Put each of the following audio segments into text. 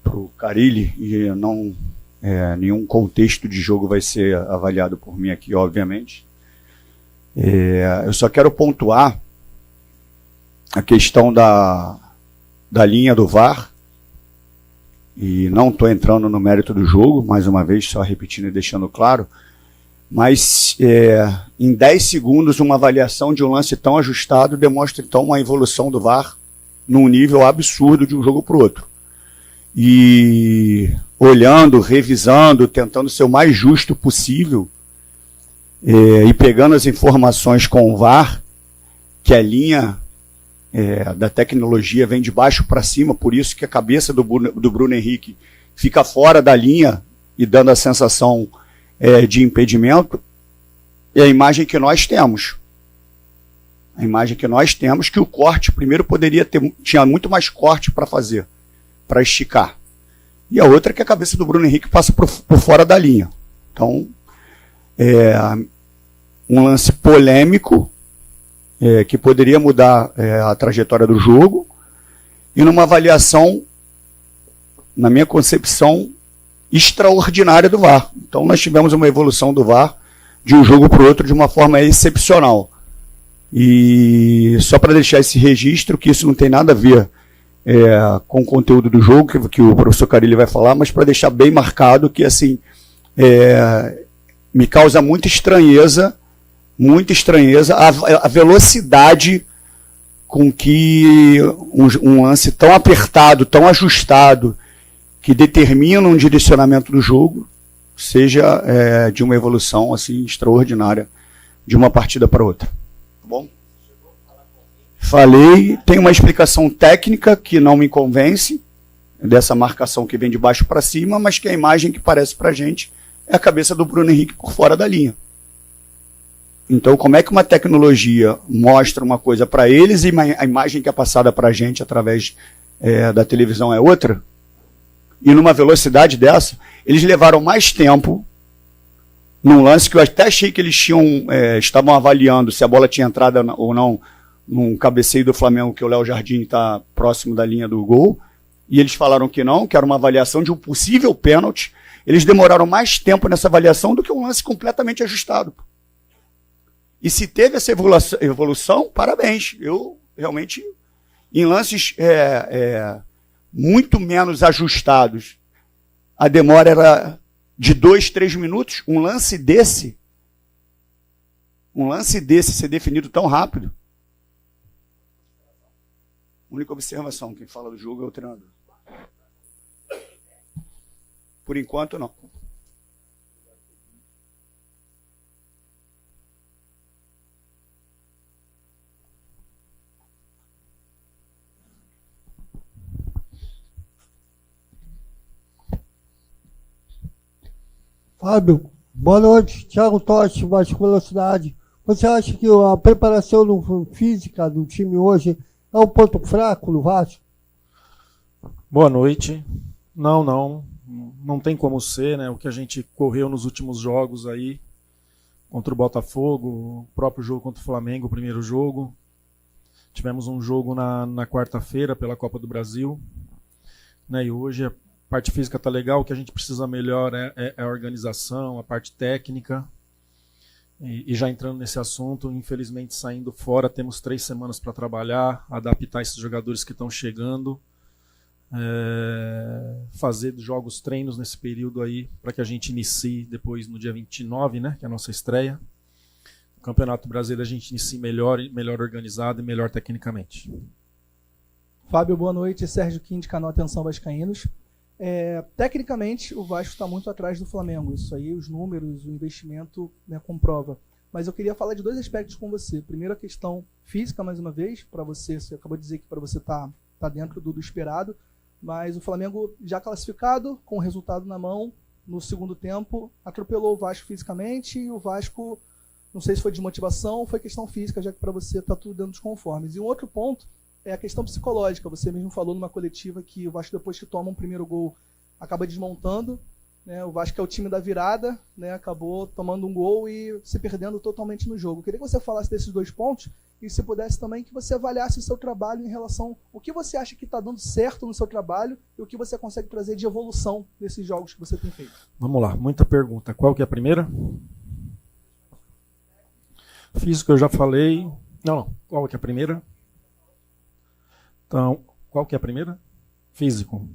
pro Carille e não nenhum contexto de jogo vai ser avaliado por mim aqui, obviamente. Eu só quero pontuar a questão da linha do VAR, e não estou entrando no mérito do jogo, mais uma vez, só repetindo e deixando claro, mas em 10 segundos uma avaliação de um lance tão ajustado demonstra então uma evolução do VAR num nível absurdo de um jogo para o outro. E olhando, revisando, tentando ser o mais justo possível, e pegando as informações com o VAR, que a linha da tecnologia vem de baixo para cima, por isso que a cabeça do Bruno Henrique fica fora da linha e dando a sensação de impedimento, é a imagem que nós temos. A imagem que nós temos, que o corte primeiro tinha muito mais corte para fazer, para esticar. E a outra é que a cabeça do Bruno Henrique passa por fora da linha. Então, um lance polêmico, que poderia mudar a trajetória do jogo, e numa avaliação, na minha concepção, extraordinária do VAR. Então nós tivemos uma evolução do VAR de um jogo para o outro de uma forma excepcional. E só para deixar esse registro, que isso não tem nada a ver com o conteúdo do jogo, que o professor Carille vai falar, mas para deixar bem marcado que assim me causa muita estranheza a velocidade com que um lance tão apertado, tão ajustado, que determina um direcionamento do jogo, seja de uma evolução assim extraordinária de uma partida para outra. Tá bom? Falei, tem uma explicação técnica que não me convence, dessa marcação que vem de baixo para cima, mas que a imagem que parece para a gente é a cabeça do Bruno Henrique por fora da linha. Então, como é que uma tecnologia mostra uma coisa para eles e a imagem que é passada para a gente através da televisão é outra? E numa velocidade dessa, eles levaram mais tempo num lance que eu até achei que eles estavam avaliando se a bola tinha entrado ou não num cabeceio do Flamengo, que o Léo Jardim está próximo da linha do gol, e eles falaram que não, que era uma avaliação de um possível pênalti. Eles demoraram mais tempo nessa avaliação do que um lance completamente ajustado. E se teve essa evolução, parabéns. Eu realmente, em lances muito menos ajustados, a demora era de 2, 3 minutos. Um lance desse ser definido tão rápido. Única observação, quem fala do jogo é o treinador. Por enquanto, não. Fábio, boa noite. Thiago Totti, Vasco Velocidade. Você acha que a preparação física do time hoje é um ponto fraco no Vasco? Boa noite. Não tem como ser, né? O que a gente correu nos últimos jogos aí, contra o Botafogo, o próprio jogo contra o Flamengo, o primeiro jogo. Tivemos um jogo na quarta-feira pela Copa do Brasil, né? E hoje a parte física está legal, o que a gente precisa melhor é a organização, a parte técnica. E já entrando nesse assunto, infelizmente saindo fora, temos 3 semanas para trabalhar, adaptar esses jogadores que estão chegando, fazer jogos, treinos nesse período aí, para que a gente inicie depois no dia 29, né, que é a nossa estreia. O Campeonato Brasileiro a gente inicie melhor organizado e melhor tecnicamente. Fábio, boa noite. Sérgio Kim, de canal Atenção Vascaínos. Tecnicamente, o Vasco está muito atrás do Flamengo. Isso aí, os números, o investimento, né, comprova. Mas eu queria falar de 2 aspectos com você. Primeiro, a questão física, mais uma vez, para você acabou de dizer que para você tá dentro do esperado, mas o Flamengo já classificado, com o resultado na mão, no segundo tempo, atropelou o Vasco fisicamente, e o Vasco, não sei se foi desmotivação ou foi questão física, já que para você está tudo dentro dos conformes. E um outro ponto é a questão psicológica. Você mesmo falou numa coletiva que o Vasco, depois que toma um primeiro gol, acaba desmontando, né? O Vasco é o time da virada, né? Acabou tomando um gol e se perdendo totalmente no jogo. Eu queria que você falasse desses 2 pontos e se pudesse também que você avaliasse o seu trabalho em relação ao que você acha que está dando certo no seu trabalho e o que você consegue trazer de evolução desses jogos que você tem feito. Vamos lá, muita pergunta. Qual que é a primeira? Físico eu já falei. Não, qual que é a primeira? Então, qual que é a primeira? Físico.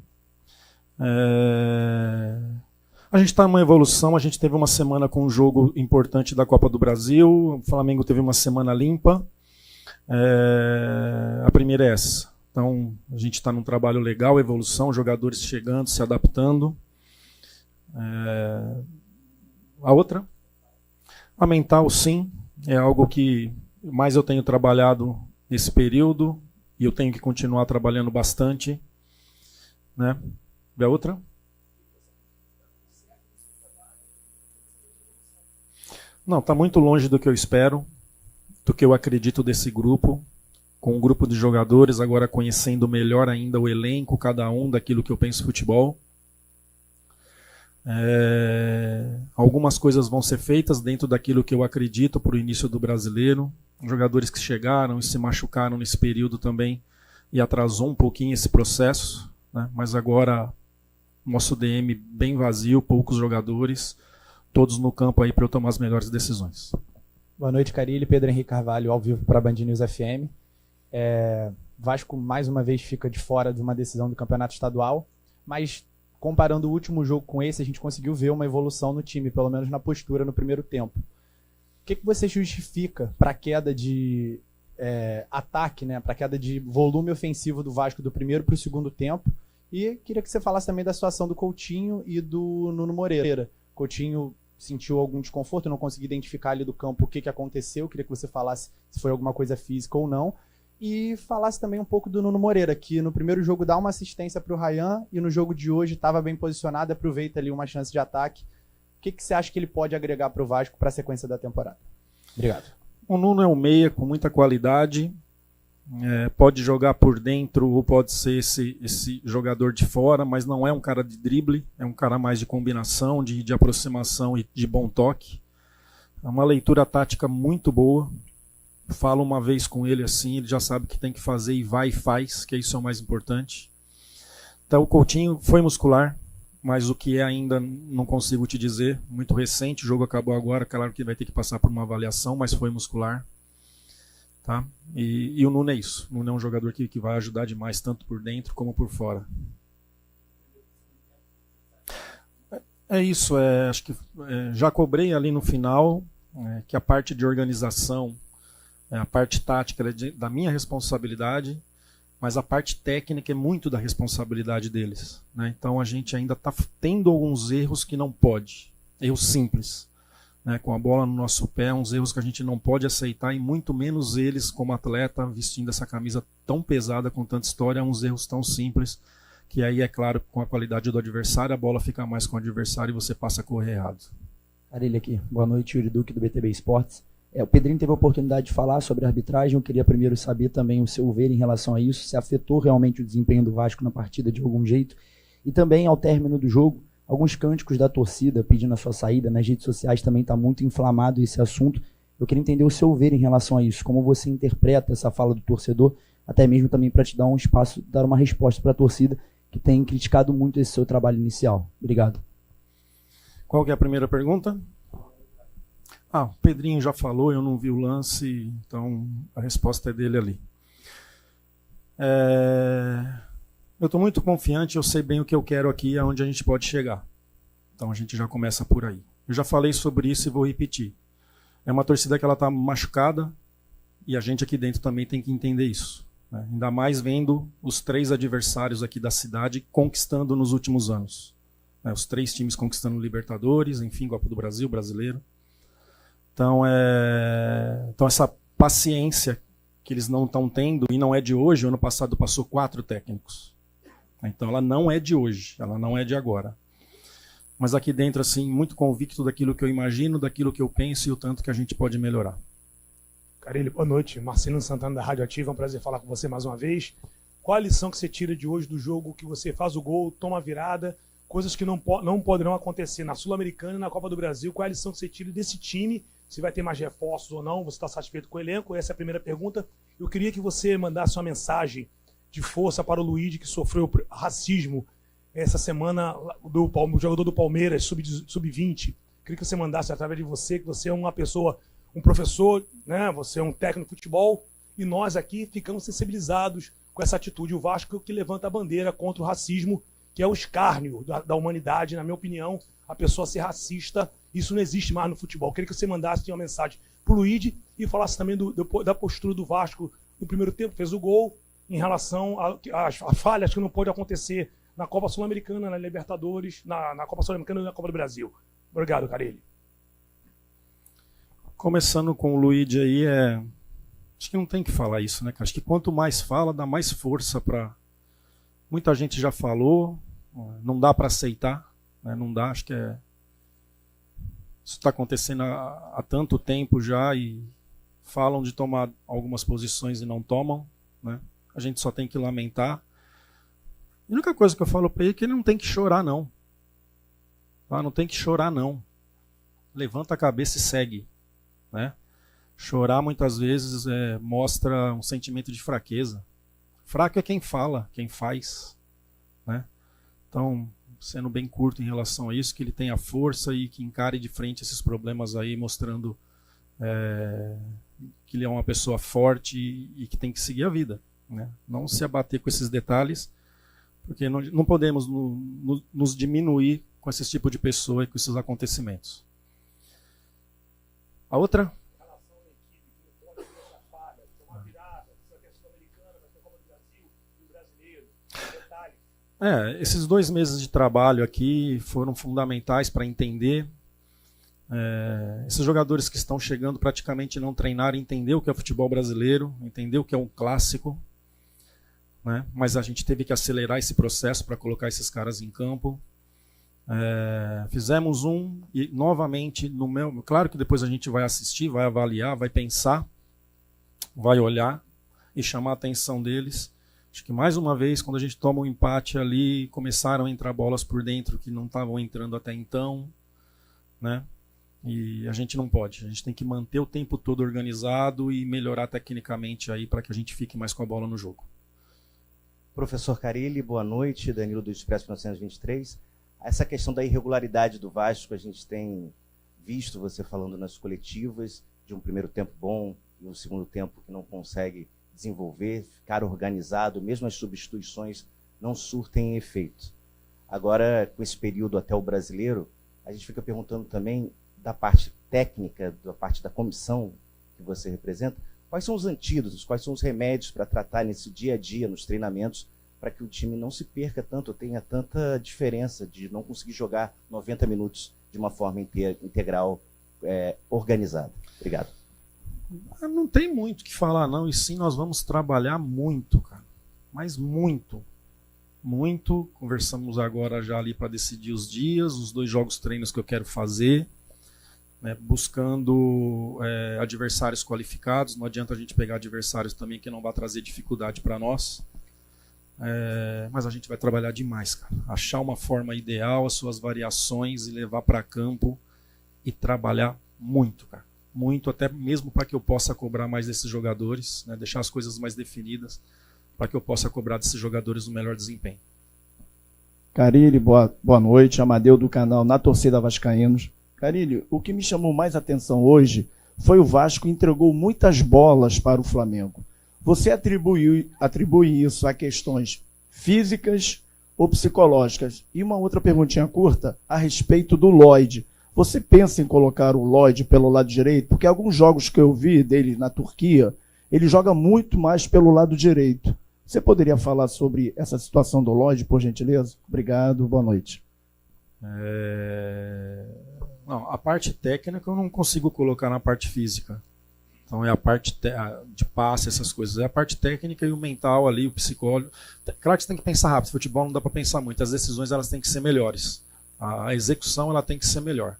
A gente está numa evolução, a gente teve uma semana com um jogo importante da Copa do Brasil, o Flamengo teve uma semana limpa, a primeira é essa. Então, a gente está num trabalho legal, evolução, jogadores chegando, se adaptando. A outra? A mental, sim, é algo que mais eu tenho trabalhado nesse período e eu tenho que continuar trabalhando bastante. Né? E a outra? Não, está muito longe do que eu espero, do que eu acredito desse grupo, com um grupo de jogadores, agora conhecendo melhor ainda o elenco, cada um, daquilo que eu penso futebol. Algumas coisas vão ser feitas dentro daquilo que eu acredito para o início do Brasileiro. Jogadores que chegaram e se machucaram nesse período também e atrasou um pouquinho esse processo. Né? Mas agora nosso DM bem vazio, poucos jogadores, todos no campo aí para eu tomar as melhores decisões. Boa noite, Carilli. Pedro Henrique Carvalho, ao vivo para a Band News FM. Vasco mais uma vez fica de fora de uma decisão do campeonato estadual, mas comparando o último jogo com esse, a gente conseguiu ver uma evolução no time, pelo menos na postura no primeiro tempo. O que você justifica para a queda de ataque, né, para a queda de volume ofensivo do Vasco do primeiro para o segundo tempo? E queria que você falasse também da situação do Coutinho e do Nuno Moreira. Coutinho sentiu algum desconforto, não consegui identificar ali do campo o que aconteceu, queria que você falasse se foi alguma coisa física ou não. E falasse também um pouco do Nuno Moreira, que no primeiro jogo dá uma assistência para o Ryan e no jogo de hoje estava bem posicionado, aproveita ali uma chance de ataque. O que você acha que ele pode agregar para o Vasco para a sequência da temporada? Obrigado. O Nuno é um meia com muita qualidade, pode jogar por dentro ou pode ser esse jogador de fora, mas não é um cara de drible, é um cara mais de combinação, de aproximação e de bom toque. É uma leitura tática muito boa. Falo uma vez com ele assim, ele já sabe o que tem que fazer e vai e faz, que isso é o mais importante. Então o Coutinho foi muscular, mas o que é ainda não consigo te dizer, muito recente, o jogo acabou agora, claro que vai ter que passar por uma avaliação, mas foi muscular. Tá? E o Nuno é isso, o Nuno é um jogador que vai ajudar demais, tanto por dentro como por fora. É isso, acho que já cobrei ali no final que a parte de organização, a parte tática é da minha responsabilidade, mas a parte técnica é muito da responsabilidade deles. Né? Então a gente ainda está tendo alguns erros que não pode, erros simples. Né? Com a bola no nosso pé, uns erros que a gente não pode aceitar, e muito menos eles como atleta, vestindo essa camisa tão pesada, com tanta história, uns erros tão simples, que aí é claro, com a qualidade do adversário, a bola fica mais com o adversário e você passa a correr errado. Carilli aqui, boa noite, Yuri Duque do BTB Esportes. O Pedrinho teve a oportunidade de falar sobre a arbitragem, eu queria primeiro saber também o seu ver em relação a isso, se afetou realmente o desempenho do Vasco na partida de algum jeito, e também ao término do jogo, alguns cânticos da torcida pedindo a sua saída, nas redes sociais também está muito inflamado esse assunto, eu queria entender o seu ver em relação a isso, como você interpreta essa fala do torcedor, até mesmo também para te dar um espaço, dar uma resposta para a torcida, que tem criticado muito esse seu trabalho inicial. Obrigado. Qual que é a primeira pergunta? O Pedrinho já falou, eu não vi o lance, então a resposta é dele ali. Eu estou muito confiante, eu sei bem o que eu quero aqui, aonde a gente pode chegar. Então a gente já começa por aí. Eu já falei sobre isso e vou repetir. É uma torcida que ela está machucada e a gente aqui dentro também tem que entender isso. Né? Ainda mais vendo os 3 adversários aqui da cidade conquistando nos últimos anos. Né? Os 3 times conquistando Libertadores, enfim, Copa do Brasil, Brasileiro. Então essa paciência que eles não estão tendo, e não é de hoje, o ano passado passou 4 técnicos. Então ela não é de hoje, ela não é de agora. Mas aqui dentro, assim, muito convicto daquilo que eu imagino, daquilo que eu penso e o tanto que a gente pode melhorar. Carilli, boa noite. Marcelino Santana da Rádio Ativa, é um prazer falar com você mais uma vez. Qual a lição que você tira de hoje do jogo que você faz o gol, toma a virada, coisas que não poderão acontecer na Sul-Americana e na Copa do Brasil. Qual é a lição que você tira desse time? Se vai ter mais reforços ou não? Você está satisfeito com o elenco? Essa é a primeira pergunta. Eu queria que você mandasse uma mensagem de força para o Luigi, que sofreu racismo essa semana, do jogador do Palmeiras, sub-20. Queria que você mandasse através de você, que você é uma pessoa, um professor, né? Você é um técnico de futebol, e nós aqui ficamos sensibilizados com essa atitude. O Vasco que levanta a bandeira contra o racismo, que é o escárnio da humanidade, na minha opinião, a pessoa ser racista, isso não existe mais no futebol. Queria que você mandasse uma mensagem para o Luigi e falasse também da postura do Vasco no primeiro tempo, fez o gol, em relação às falhas que não pode acontecer na Copa Sul-Americana, na Libertadores, na Copa Sul-Americana e na Copa do Brasil. Obrigado, Carelli. Começando com o Luigi aí, acho que não tem que falar isso, né, cara? Acho que quanto mais fala, dá mais força para... Muita gente já falou, não dá para aceitar, né? Não dá, acho que isso está acontecendo há tanto tempo já e falam de tomar algumas posições e não tomam, né? A gente só tem que lamentar. A única coisa que eu falo para ele é que ele não tem que chorar, não. Tá? Não tem que chorar, não. Levanta a cabeça e segue, né? Chorar muitas vezes mostra um sentimento de fraqueza. Fraco é quem fala, quem faz, né? Então, sendo bem curto em relação a isso, que ele tenha força e que encare de frente esses problemas aí, mostrando que ele é uma pessoa forte e que tem que seguir a vida, né? Não se abater com esses detalhes, porque não podemos nos diminuir com esse tipo de pessoa e com esses acontecimentos. A outra? Esses 2 meses de trabalho aqui foram fundamentais para entender. Esses jogadores que estão chegando praticamente não treinaram, entender o que é futebol brasileiro, entender o que é um clássico, né? Mas a gente teve que acelerar esse processo para colocar esses caras em campo. Fizemos e novamente, claro que depois a gente vai assistir, vai avaliar, vai pensar, vai olhar e chamar a atenção deles. Acho que mais uma vez, quando a gente toma um empate ali, começaram a entrar bolas por dentro que não estavam entrando até então, né? E a gente não pode. A gente tem que manter o tempo todo organizado e melhorar tecnicamente aí para que a gente fique mais com a bola no jogo. Professor Carelli, boa noite. Danilo do Expresso 1923. Essa questão da irregularidade do Vasco, a gente tem visto você falando nas coletivas de um primeiro tempo bom e um segundo tempo que não consegue desenvolver, ficar organizado, mesmo as substituições não surtem efeito. Agora, com esse período até o Brasileiro, a gente fica perguntando também da parte técnica, da parte da comissão que você representa, quais são os antídotos, quais são os remédios para tratar nesse dia a dia, nos treinamentos, para que o time não se perca tanto, tenha tanta diferença de não conseguir jogar 90 minutos de uma forma integral, organizada. Obrigado. Não tem muito o que falar, não. E sim, nós vamos trabalhar muito, cara. Mas muito. Muito. Conversamos agora já ali para decidir os dias, os 2 jogos treinos que eu quero fazer, né, buscando adversários qualificados. Não adianta a gente pegar adversários também que não vai trazer dificuldade para nós. Mas a gente vai trabalhar demais, cara. Achar uma forma ideal, as suas variações e levar para campo e trabalhar muito, cara. Muito, até mesmo para que eu possa cobrar mais desses jogadores, né, deixar as coisas mais definidas, para que eu possa cobrar desses jogadores o melhor desempenho. Carille, boa noite. Amadeu do canal Na Torcida Vascaínos. Carille, o que me chamou mais atenção hoje foi o Vasco entregou muitas bolas para o Flamengo. Você atribui isso a questões físicas ou psicológicas? E uma outra perguntinha curta a respeito do Lloyd. Você pensa em colocar o Lloyd pelo lado direito? Porque alguns jogos que eu vi dele na Turquia, ele joga muito mais pelo lado direito. Você poderia falar sobre essa situação do Lloyd, por gentileza? Obrigado, boa noite. Não, a parte técnica eu não consigo colocar na parte física. Então é a parte de passe, essas coisas. É a parte técnica e o mental ali, o psicólogo. Claro que você tem que pensar rápido. Futebol não dá para pensar muito. As decisões elas têm que ser melhores. A execução ela tem que ser melhor.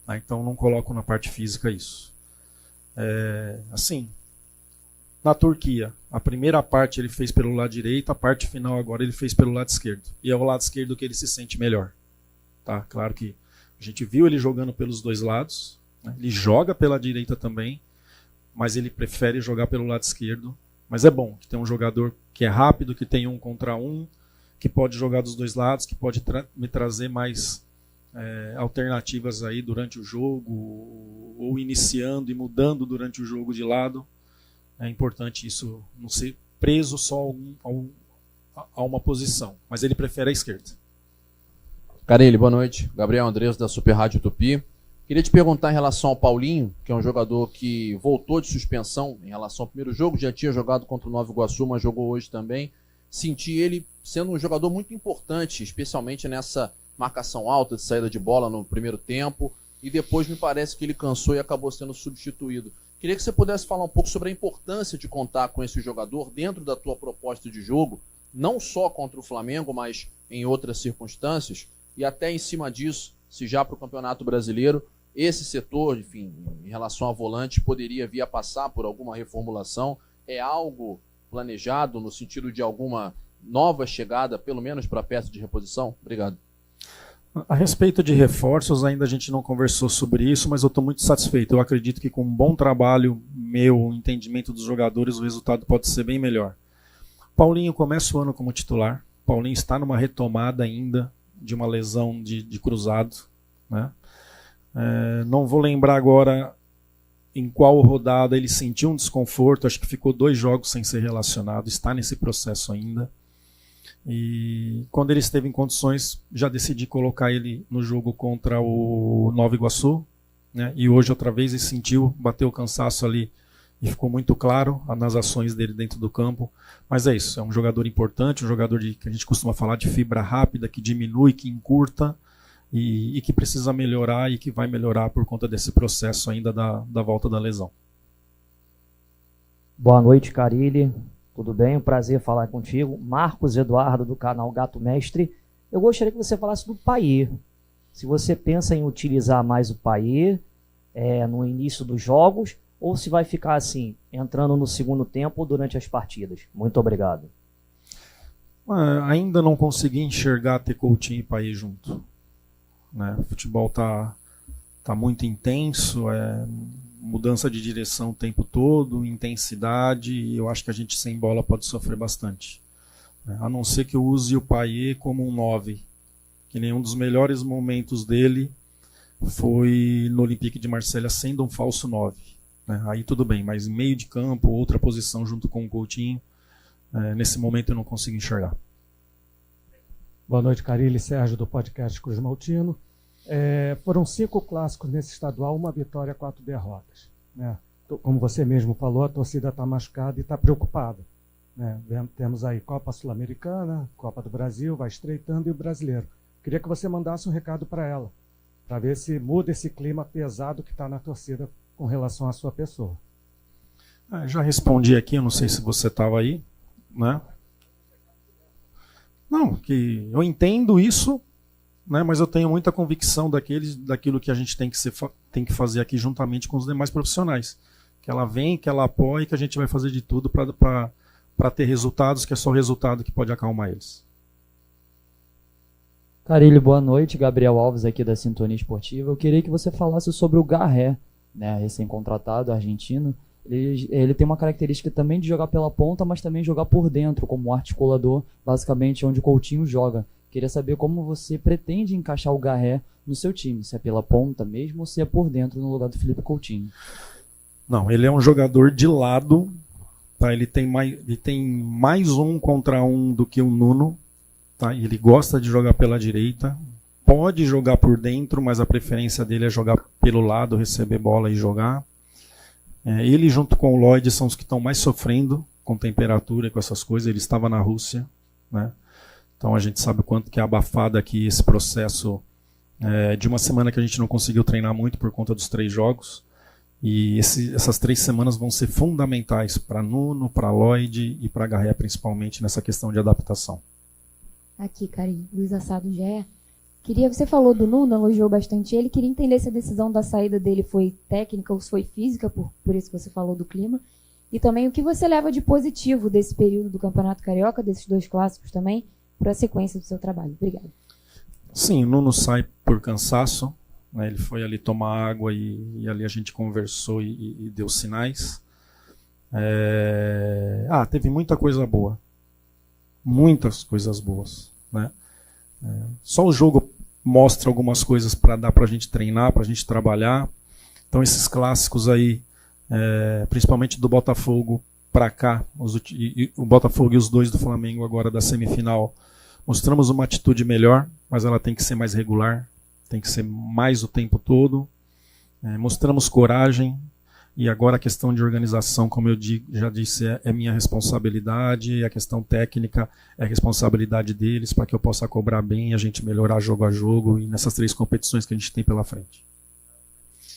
Então não coloco na parte física isso. Assim, na Turquia, a primeira parte ele fez pelo lado direito, a parte final agora ele fez pelo lado esquerdo. E é o lado esquerdo que ele se sente melhor. Tá? Claro que a gente viu ele jogando pelos dois lados, né? Ele joga pela direita também, mas ele prefere jogar pelo lado esquerdo. Mas é bom que tem um jogador que é rápido, que tem 1 contra 1, que pode jogar dos dois lados, que pode me trazer mais alternativas aí durante o jogo, ou iniciando e mudando durante o jogo de lado. É importante isso não ser preso só a uma posição, mas ele prefere a esquerda. Carille, boa noite. Gabriel Andres, da Super Rádio Tupi. Queria te perguntar em relação ao Paulinho, que é um jogador que voltou de suspensão em relação ao primeiro jogo, já tinha jogado contra o Nova Iguaçu, mas jogou hoje também. Senti ele sendo um jogador muito importante, especialmente nessa marcação alta de saída de bola no primeiro tempo, e depois me parece que ele cansou e acabou sendo substituído. Queria que você pudesse falar um pouco sobre a importância de contar com esse jogador dentro da tua proposta de jogo, não só contra o Flamengo, mas em outras circunstâncias, e até em cima disso, se já para o Campeonato Brasileiro, esse setor, enfim, em relação a volante, poderia vir a passar por alguma reformulação. É algo planejado no sentido de alguma nova chegada, pelo menos para a peça de reposição? Obrigado. A respeito de reforços, ainda a gente não conversou sobre isso, mas eu estou muito satisfeito. Eu acredito que com um bom trabalho meu, entendimento dos jogadores, o resultado pode ser bem melhor. Paulinho começa o ano como titular. Paulinho está numa retomada ainda de uma lesão de cruzado, né? Não vou lembrar agora em qual rodada ele sentiu um desconforto, acho que ficou 2 jogos sem ser relacionado, está nesse processo ainda. E quando ele esteve em condições, já decidi colocar ele no jogo contra o Nova Iguaçu, né? E hoje outra vez ele sentiu, bateu o cansaço ali e ficou muito claro nas ações dele dentro do campo. Mas é isso, é um jogador importante, um jogador que a gente costuma falar de fibra rápida, que diminui, que encurta e que precisa melhorar e que vai melhorar por conta desse processo ainda da volta da lesão. Boa noite, Carille. Tudo bem? Um prazer falar contigo. Marcos Eduardo, do canal Gato Mestre. Eu gostaria que você falasse do Payet. Se você pensa em utilizar mais o Payet no início dos jogos, ou se vai ficar assim, entrando no segundo tempo ou durante as partidas. Muito obrigado. Ainda não consegui enxergar ter Coutinho e Payet junto, né? O futebol tá muito intenso, mudança de direção o tempo todo, intensidade, e eu acho que a gente sem bola pode sofrer bastante. A não ser que eu use o Payet como um 9, que nenhum dos melhores momentos dele foi no Olympique de Marselha sendo um falso 9. Aí tudo bem, mas em meio de campo, outra posição junto com o Coutinho, nesse momento eu não consigo enxergar. Boa noite, Carille, Sérgio do podcast Cruz Maltino. Foram 5 clássicos nesse estadual, 1 vitória, 4 derrotas, né? Como você mesmo falou, a torcida está machucada e está preocupada, né? Temos aí Copa Sul-Americana, Copa do Brasil, vai estreitando, e o Brasileiro. Queria que você mandasse um recado para ela, para ver se muda esse clima pesado que está na torcida com relação à sua pessoa. Já respondi aqui, eu não sei se você estava aí, né? Não, que eu entendo isso, né, mas eu tenho muita convicção daquilo que a gente tem que fazer aqui juntamente com os demais profissionais. Que ela vem, que ela apoie, que a gente vai fazer de tudo para ter resultados, que é só o resultado que pode acalmar eles. Carille, boa noite. Gabriel Alves aqui da Sintonia Esportiva. Eu queria que você falasse sobre o Garré, né, recém-contratado argentino. Ele tem uma característica também de jogar pela ponta, mas também jogar por dentro, como articulador, basicamente onde o Coutinho joga. Queria saber como você pretende encaixar o Garré no seu time, se é pela ponta mesmo ou se é por dentro no lugar do Felipe Coutinho. Não, ele é um jogador de lado, tá? Ele tem mais 1 contra 1 do que o Nuno, tá? Ele gosta de jogar pela direita, pode jogar por dentro, mas a preferência dele é jogar pelo lado, receber bola e jogar. Ele junto com o Lloyd são os que estão mais sofrendo com temperatura e com essas coisas. Ele estava na Rússia, né? Então a gente sabe o quanto que é abafado aqui esse processo de uma semana que a gente não conseguiu treinar muito por conta dos 3 jogos. E essas 3 semanas vão ser fundamentais para Nuno, para Lloyd e para Garré, principalmente nessa questão de adaptação. Aqui, Carille, Luiz Assado GE. Você falou do Nuno, elogiou bastante ele, queria entender se a decisão da saída dele foi técnica ou se foi física, por isso que você falou do clima, e também o que você leva de positivo desse período do Campeonato Carioca, desses 2 clássicos também, para a sequência do seu trabalho. Obrigada. Sim, o Nuno sai por cansaço, né? Ele foi ali tomar água e ali a gente conversou e deu sinais. Teve muita coisa boa. Muitas coisas boas, né? Só o jogo mostra algumas coisas para dar para a gente treinar, para a gente trabalhar. Então esses clássicos aí, principalmente do Botafogo para cá, o Botafogo e os 2 do Flamengo agora da semifinal, mostramos uma atitude melhor, mas ela tem que ser mais regular, tem que ser mais o tempo todo. Mostramos coragem. E agora a questão de organização, como eu já disse, é minha responsabilidade, e a questão técnica é responsabilidade deles para que eu possa cobrar bem e a gente melhorar jogo a jogo e nessas 3 competições que a gente tem pela frente.